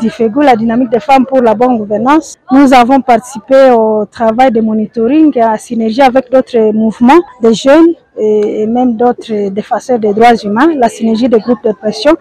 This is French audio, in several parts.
DIFEGU, la dynamique des femmes pour la bonne gouvernance, nous avons participé au travail de monitoring à synergie avec d'autres mouvements des jeunes et même d'autres défenseurs des droits humains, la synergie des groupes de pression.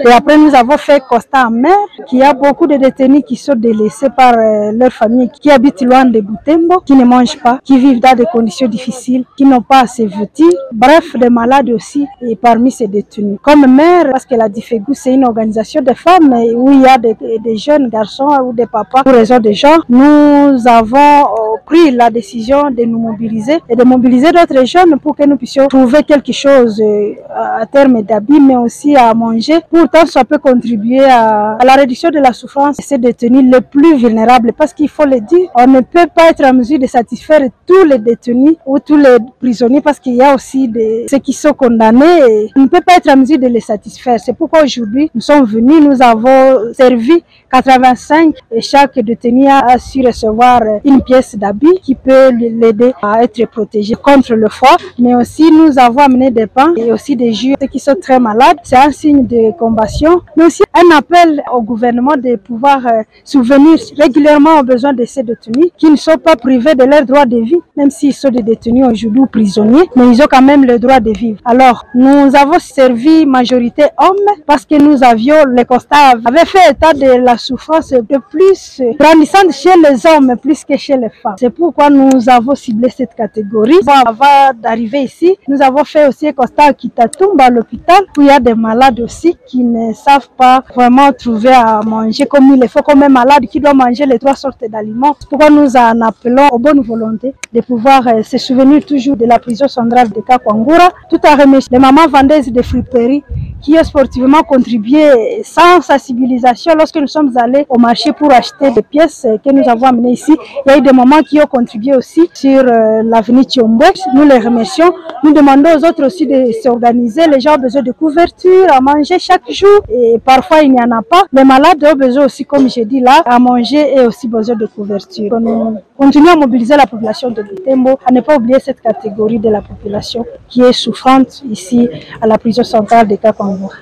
Et après, nous avons fait constat amer qu'il y a beaucoup de détenus qui sont délaissés par leur famille, qui habitent loin de Butembo, qui ne mangent pas, qui vivent dans des conditions difficiles, qui n'ont pas assez vêtus, bref, des malades aussi, et parmi ces détenus. Comme mère, parce que la DIFEGU, c'est une organisation de femmes où il y a des jeunes garçons ou des papas, pour raison de genre, nous avons pris la décision de nous mobiliser et de mobiliser d'autres jeunes pour que nous puissions trouver quelque chose à terme d'habits, mais aussi à manger, pour tant ça peut contribuer à la réduction de la souffrance de ces détenus les plus vulnérables. Parce qu'il faut le dire, on ne peut pas être en mesure de satisfaire tous les détenus ou tous les prisonniers, parce qu'il y a aussi ceux qui sont condamnés et on ne peut pas être en mesure de les satisfaire. C'est pourquoi aujourd'hui nous sommes venus, nous avons servi 85 et chaque détenu a su recevoir une pièce d'habit qui peut l'aider à être protégé contre le froid, mais aussi nous avons amené des pains et aussi des jus qui sont très malades. C'est un signe de compassion, mais aussi un appel au gouvernement de pouvoir subvenir régulièrement aux besoins de ces détenus qui ne sont pas privés de leur droit de vie, même s'ils sont des détenus aujourd'hui ou prisonniers, mais ils ont quand même le droit de vivre. Alors, nous avons servi majorité hommes parce que nous avions, le constat avait fait état de la souffrance de plus grandissante chez les hommes plus que chez les femmes. C'est pourquoi nous avons ciblé cette catégorie. Avant d'arriver ici, nous avons fait aussi un constat à Kitatumba, à l'hôpital, où il y a des malades aussi qui ne savent pas vraiment trouver à manger comme il le faut, comme un malade qui doit manger les 3 sortes d'aliments. C'est pourquoi nous en appelons aux bonnes volontés de pouvoir se souvenir toujours de la prison centrale de Kakwangura, tout en remerciant les mamans vendeuses de friperies qui ont sportivement contribué sans sensibilisation. Lorsque nous sommes allés au marché pour acheter des pièces que nous avons amenées ici, il y a eu des mamans qui ont contribué aussi sur l'avenue Tchombe. Nous les remercions. Nous demandons aux autres aussi de s'organiser. Les gens ont besoin de couverture, à manger chaque jour et parfois il n'y en a pas. Les malades ont besoin aussi, comme j'ai dit là, à manger et aussi besoin de couverture. Nous continuons à mobiliser la population de Butembo, à ne pas oublier cette catégorie de la population qui est souffrante ici à la prison centrale de Kakwangura.